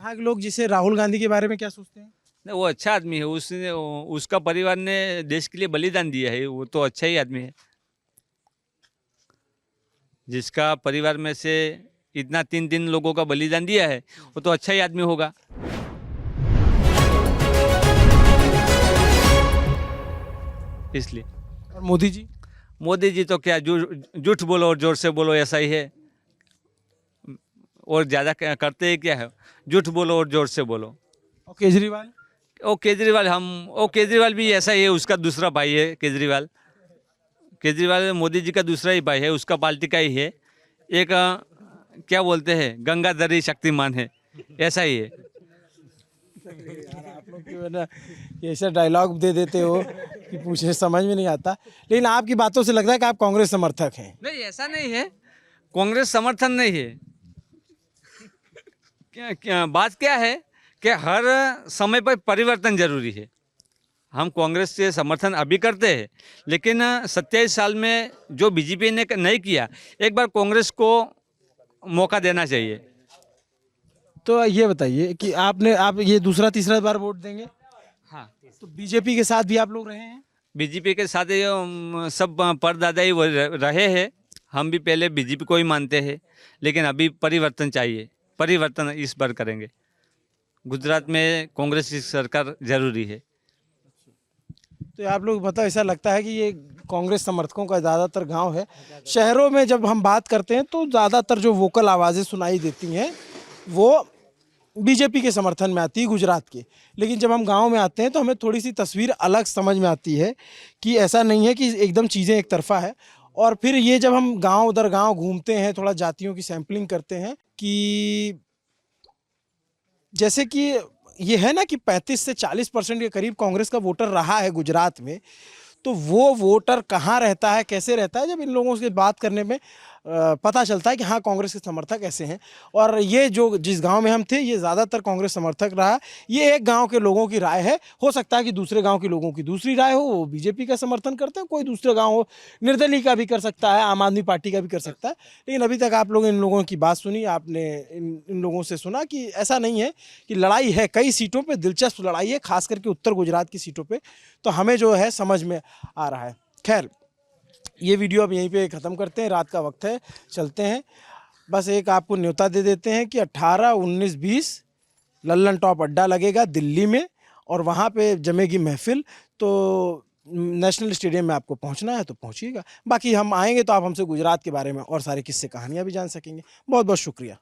यहाँ के लोग जिसे राहुल गांधी के बारे में क्या सोचते हैं? नहीं, वो अच्छा आदमी है। उसने उसका परिवार ने देश के लिए बलिदान दिया है, वो तो अच्छा ही आदमी है। जिसका परिवार में से इतना 3 लोगों का बलिदान दिया है, वो तो अच्छा ही आदमी होगा। इसलिए। और मोदी जी? मोदी जी तो क्या झूठ बोलो और जोर से बोलो, ऐसा ही है। और ज़्यादा करते ही क्या है, झूठ बोलो और जोर से बोलो। और केजरीवाल? वो केजरीवाल भी ऐसा ही है, उसका दूसरा भाई है केजरीवाल। केजरीवाल मोदी जी का दूसरा ही भाई है, उसका पार्टी का ही है। एक क्या बोलते हैं, गंगाधरी शक्तिमान है, ऐसा ही है। आप लोग क्यों है ना ये ऐसा डायलॉग दे देते हो कि पूछने समझ में नहीं आता। लेकिन आपकी बातों से लगता है कि आप कांग्रेस समर्थक हैं। नहीं, ऐसा नहीं है, कांग्रेस समर्थन नहीं है। बात क्या है कि हर समय पर परिवर्तन जरूरी है। हम कांग्रेस से समर्थन अभी करते हैं, लेकिन 27 साल में जो बीजेपी ने नहीं किया, एक बार कांग्रेस को मौका देना चाहिए। तो ये बताइए कि आप ये दूसरा तीसरा बार वोट देंगे? हाँ, तो बीजेपी के साथ भी आप लोग रहे हैं? बीजेपी के साथ ये सब परदादा ही रहे हैं। हम भी पहले बीजेपी को ही मानते हैं, लेकिन अभी परिवर्तन चाहिए। परिवर्तन इस बार करेंगे। गुजरात में कांग्रेस की सरकार जरूरी है। तो आप लोग मतलब ऐसा लगता है कि ये कांग्रेस समर्थकों का ज़्यादातर गांव है। शहरों में जब हम बात करते हैं तो ज़्यादातर जो वोकल आवाज़ें सुनाई देती हैं वो बीजेपी के समर्थन में आती है गुजरात के। लेकिन जब हम गांव में आते हैं तो हमें थोड़ी सी तस्वीर अलग समझ में आती है कि ऐसा नहीं है कि एकदम चीज़ें एक तरफा है। और फिर ये जब हम गांव दर गांव घूमते हैं, थोड़ा जातियों की सैंपलिंग करते हैं कि जैसे कि ये है ना कि 35 से 40% के करीब कांग्रेस का वोटर रहा है गुजरात में। तो वो वोटर कहाँ रहता है, कैसे रहता है, जब इन लोगों से बात करने में पता चलता है कि हाँ कांग्रेस के समर्थक ऐसे हैं। और ये जो जिस गांव में हम थे ये ज़्यादातर कांग्रेस समर्थक रहा। ये एक गांव के लोगों की राय है, हो सकता है कि दूसरे गांव के लोगों की दूसरी राय हो, वो बीजेपी का समर्थन करते हैं। कोई दूसरा गांव हो, निर्दलीय का भी कर सकता है, आम आदमी पार्टी का भी कर सकता है। लेकिन अभी तक आप लोग इन लोगों की बात सुनी, आपने इन लोगों से सुना कि ऐसा नहीं है कि लड़ाई है। कई सीटों पर दिलचस्प लड़ाई है, खास करके उत्तर गुजरात की सीटों पर। तो हमें जो है समझ में आ रहा है। खैर, ये वीडियो अब यहीं पे ख़त्म करते हैं, रात का वक्त है, चलते हैं। बस एक आपको न्योता दे देते हैं कि 18, 19, 20 लल्लन टॉप अड्डा लगेगा दिल्ली में और वहाँ पे जमेगी महफिल। तो नेशनल स्टेडियम में आपको पहुँचना है तो पहुँचिएगा। बाकी हम आएंगे तो आप हमसे गुजरात के बारे में और सारी किस्से कहानियाँ भी जान सकेंगे। बहुत बहुत शुक्रिया।